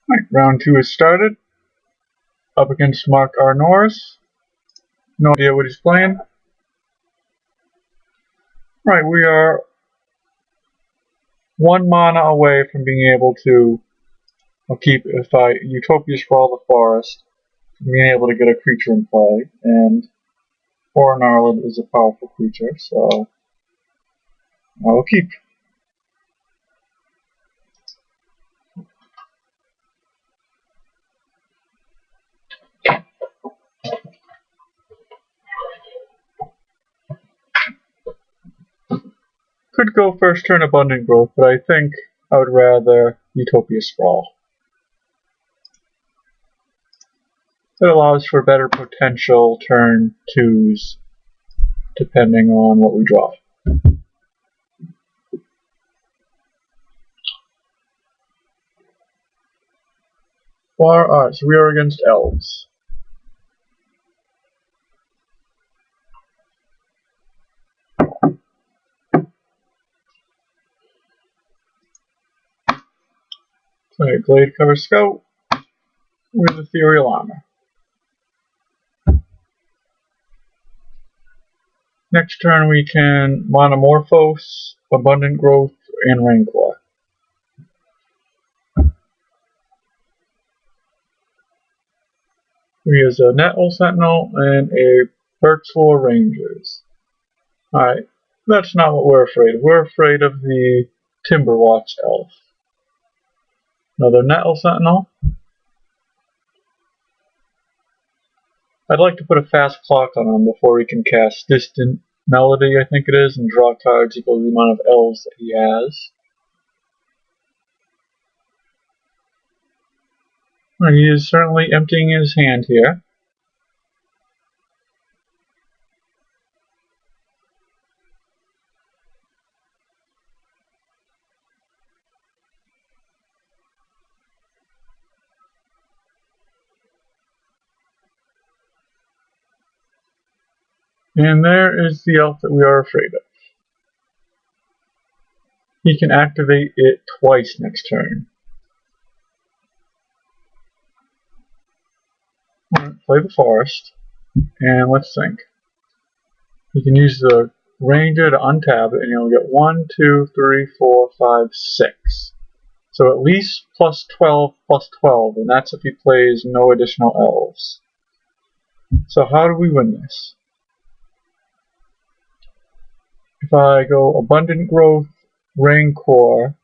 Right, round 2 is started. Up against Mark R. Norris. No idea what he's playing. Right, we are 1 mana away from being able to if I Utopia Sprawl the Forest, being able to get a creature in play, and Orin is a powerful creature, so I will keep. Could go first turn Abundant Growth, but I think I would rather Utopia Sprawl. It allows for better potential turn 2s, depending on what we draw. So we are against Elves. Play Glade Cover Scout with Ethereal Armor. Next turn we can Monomorphose, Abundant Growth, and Rancor. We use a Nettle Sentinel and a Birchwood Rangers. Alright, that's not what we're afraid of. We're afraid of the Timberwatch Elf. Another Nettle Sentinel. I'd like to put a fast clock on him before he can cast Distant Melody, I think it is, and draw cards equal to the amount of elves that he has. He is certainly emptying his hand here. And there is the elf that we are afraid of. He can activate it twice next turn. Play the forest, and let's think. You can use the ranger to untap it, and you'll get 1, 2, 3, 4, 5, 6. So at least plus 12, plus 12, and that's if he plays no additional elves. So how do we win this? If I go Abundant Growth, Rancor,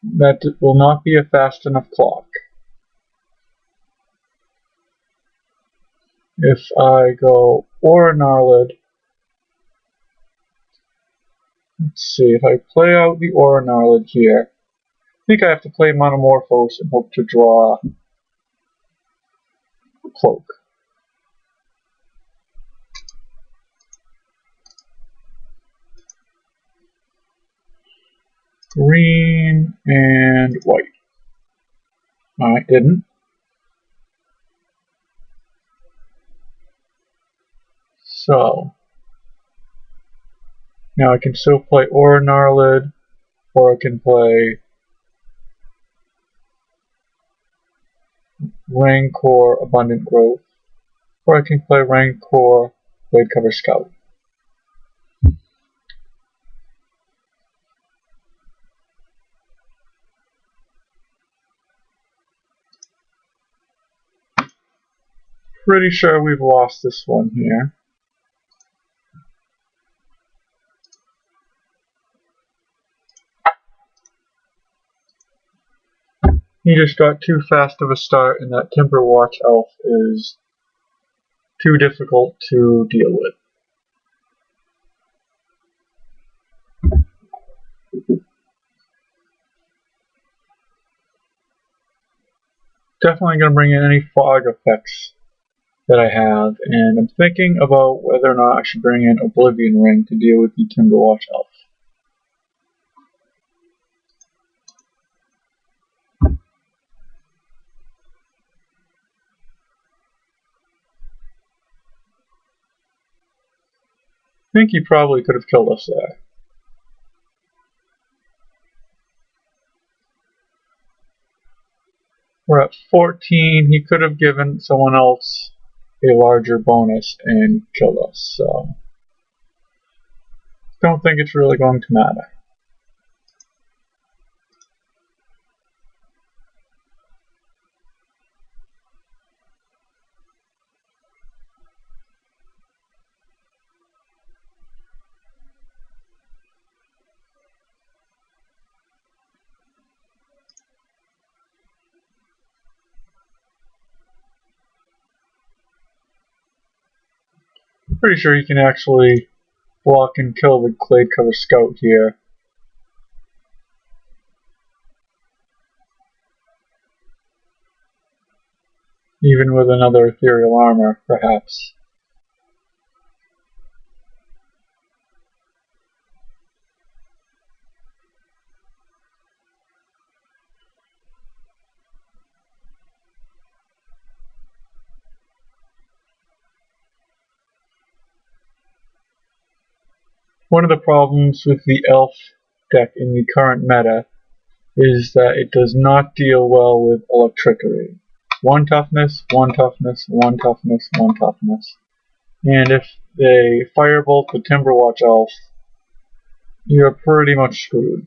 that will not be a fast enough clock. If I go Orin, let's see, if I play out the Orin here, I think I have to play Monomorphose and hope to draw a Cloak. Green and white. I didn't. So now I can still play Orin, or I can play Rancor, Abundant Growth, or I can play Rancor, Blade Cover Scout. Pretty sure we've lost this one here. He just got too fast of a start, and that Timberwatch Elf is too difficult to deal with. Definitely going to bring in any fog effects that I have, and I'm thinking about whether or not I should bring in Oblivion Ring to deal with the Timberwatch Elf. I think he probably could have killed us there. We're at 14. He could have given someone else a larger bonus and killed us, so don't think it's really going to matter. Pretty sure you can actually block and kill the Glade Cover Scout here. Even with another ethereal armor, perhaps. One of the problems with the Elf deck in the current meta is that it does not deal well with Electricity. 1 toughness, 1 toughness, 1 toughness, 1 toughness. And if they firebolt the Timberwatch Elf, you're pretty much screwed.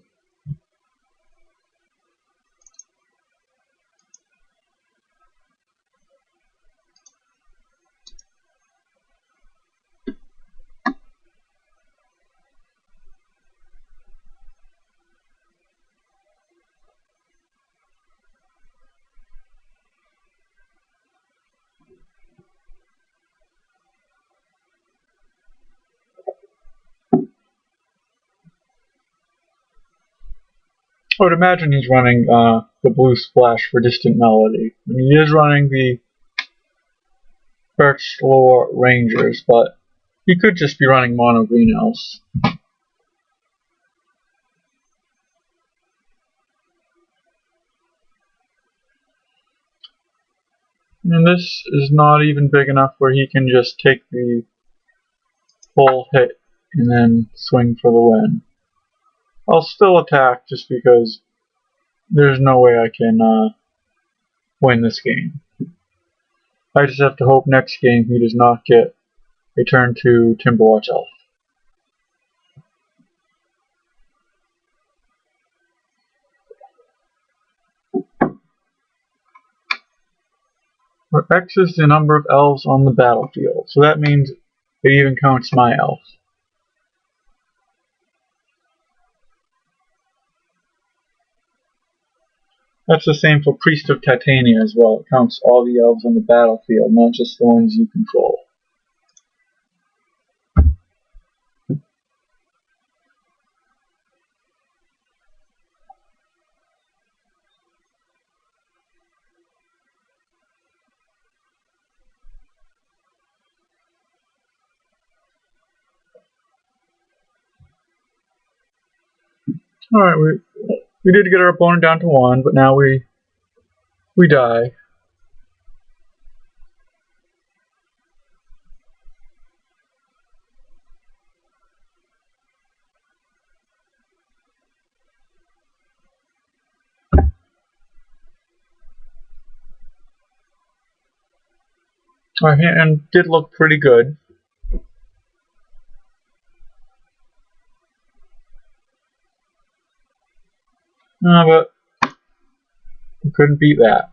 I would imagine he's running the blue splash for Distant Melody. And he is running the Birch Lore Rangers, but he could just be running mono green elves. And this is not even big enough where he can just take the full hit and then swing for the win. I'll still attack just because there's no way I can win this game. I just have to hope next game he does not get a turn 2 Timberwatch Elf. Where X is the number of elves on the battlefield, so that means it even counts my elf. That's the same for Priest of Titania as well. It counts all the elves on the battlefield, not just the ones you control. Alright, we did get our opponent down to 1, but now we die. Our hand did look pretty good. But we couldn't beat that.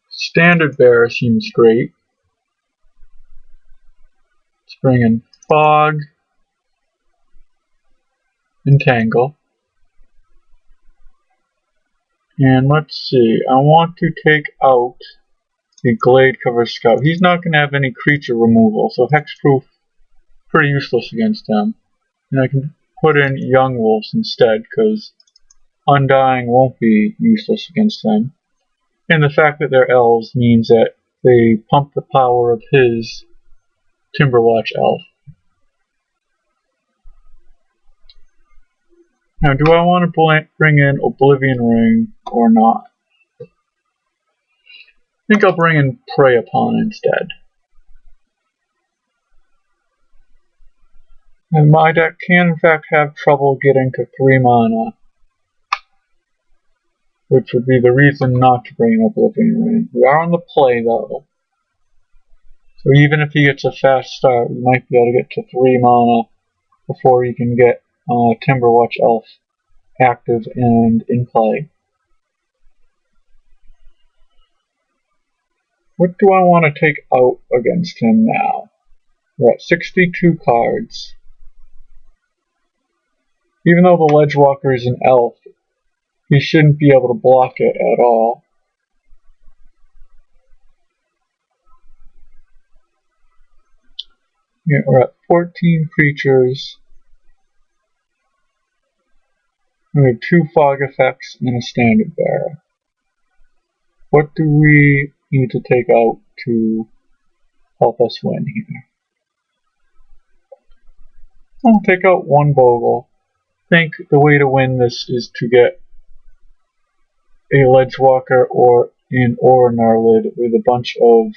Standard Bearer seems great. Let's bring in Fog and Tangle. And let's see, I want to take out the Glade Cover Scout. He's not going to have any creature removal, so Hexproof pretty useless against him. And I can put in Young Wolves instead, because Undying won't be useless against them. And the fact that they're elves means that they pump the power of his Timberwatch Elf. Now, do I want to bring in Oblivion Ring or not? I think I'll bring in Prey Upon instead. And my deck can in fact have trouble getting to 3 mana, which would be the reason not to bring Oblivion Ring. We are on the play though, so even if he gets a fast start, we might be able to get to 3 mana before he can get Timberwatch Elf active and in play. What do I want to take out against him now? We're at 62 cards. Even though the Ledgewalker is an elf, he shouldn't be able to block it at all. Yeah, we're at 14 creatures. We have 2 fog effects and a standard bearer. What do we need to take out to help us win here? I'll take out 1 Bogle. I think the way to win this is to get a Ledgewalker or an Aura Gnarlid with a bunch of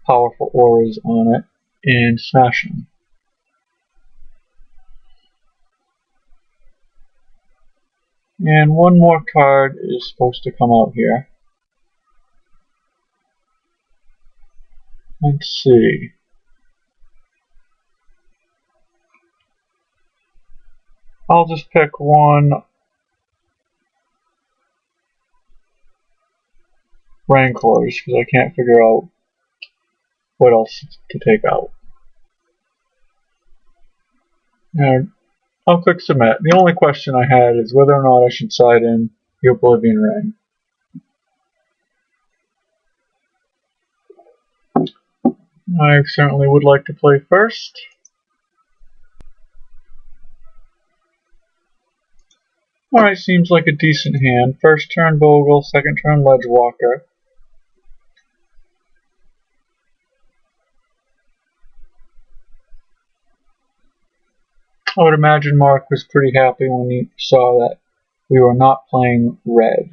powerful auras on it and smash them. And 1 more card is supposed to come out here. Let's see. I'll just pick 1 Rancors because I can't figure out what else to take out. And I'll click submit. The only question I had is whether or not I should side in the Oblivion Ring. I certainly would like to play first. Alright, seems like a decent hand. First turn Bogle, second turn Ledgewalker. I would imagine Mark was pretty happy when he saw that we were not playing red.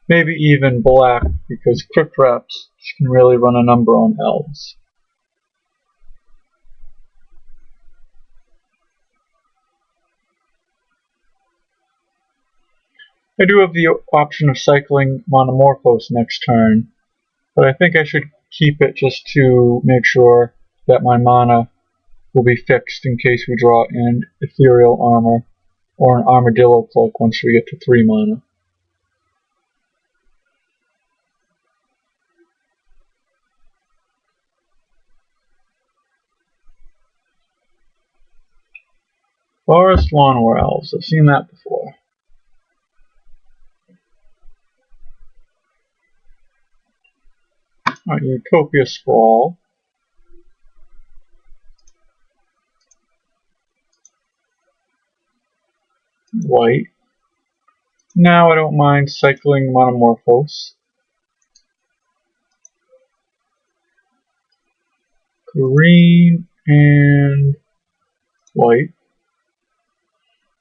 Maybe even black, because Crypt Wraps can really run a number on Elves. I do have the option of cycling Monomorphose next turn, but I think I should keep it just to make sure that my mana will be fixed in case we draw an Ethereal Armor or an Armadillo Cloak once we get to 3 mana. Forest Lawnmower Elves, I've seen that before. Alright, Utopia Sprawl. White. Now I don't mind cycling Monomorphose. Green and white.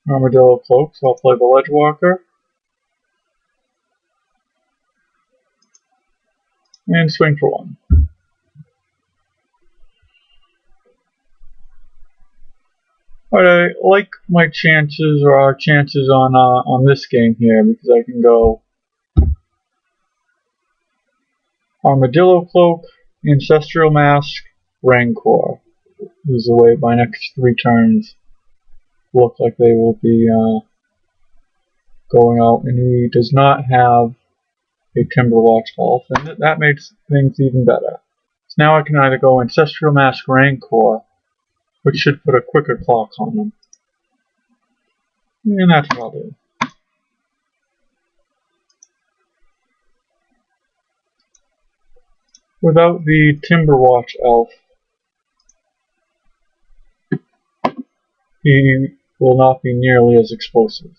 Armadillo Cloak, so I'll play the Ledgewalker. And swing for 1. Alright, I like my chances, or our chances on this game here, because I can go Armadillo Cloak, Ancestral Mask, Rancor. This is the way my next 3 turns look like they will be going out, and he does not have a Timberwatch Elf, and that makes things even better. So now I can either go Ancestral Mask Rancor, which should put a quicker clock on them. And that's what I'll do. Without the Timberwatch Elf, he will not be nearly as explosive.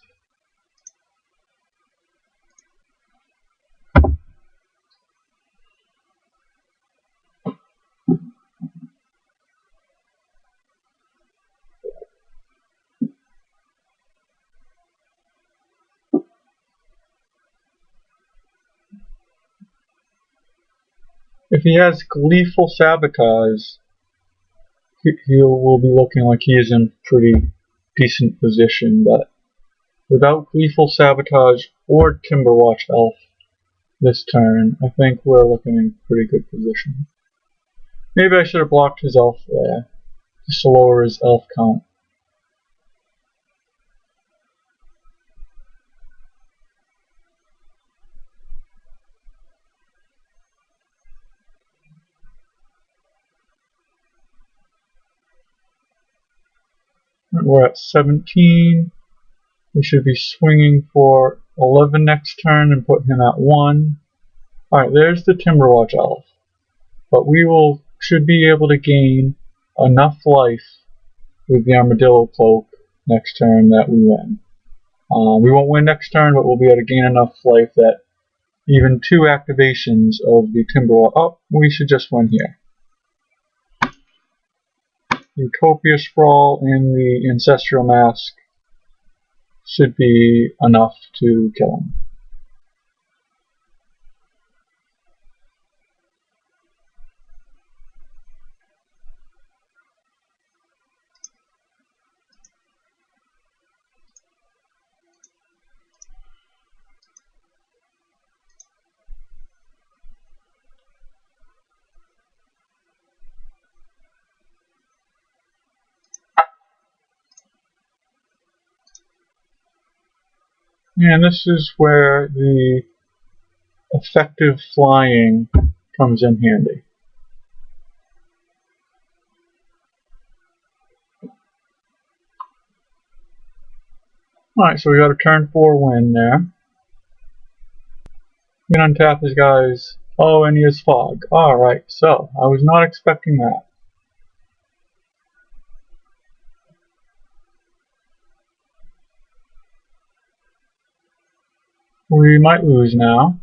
If he has Gleeful Sabotage, he will be looking like he is in pretty decent position, but without Gleeful Sabotage or Timberwatch Elf this turn, I think we're looking in pretty good position. Maybe I should have blocked his elf there, just to lower his elf count. We're at 17. We should be swinging for 11 next turn and put him at 1. Alright, there's the Timberwatch Elf. But we should be able to gain enough life with the Armadillo Cloak next turn that we win. We won't win next turn, but we'll be able to gain enough life that even 2 activations of the Timberwatch... Oh, we should just win here. Utopia Sprawl and the Ancestral Mask should be enough to kill him. And this is where the effective flying comes in handy. Alright, so we got a turn 4 win there. You can untap his guys. Oh, and he has fog. Alright, so I was not expecting that. We might lose now.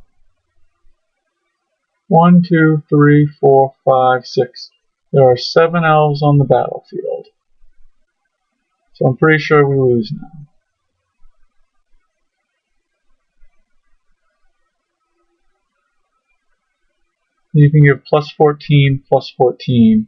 1, 2, 3, 4, 5, 6. There are 7 elves on the battlefield. So I'm pretty sure we lose now. You can give plus 14, plus 14.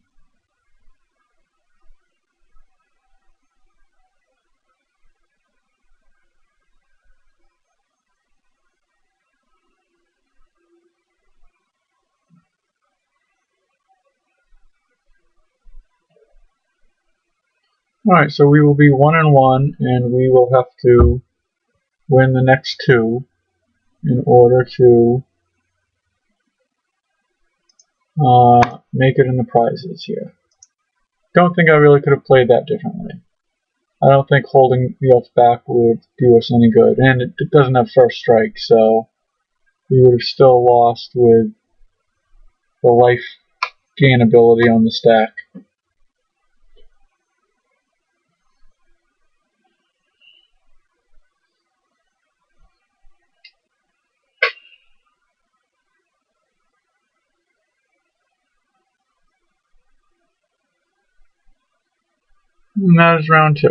Alright, so we will be 1-1, and we will have to win the next 2 in order to make it in the prizes here. Don't think I really could have played that differently. I don't think holding the elf back would do us any good, and it doesn't have first strike, so we would have still lost with the life gain ability on the stack. And that is round 2.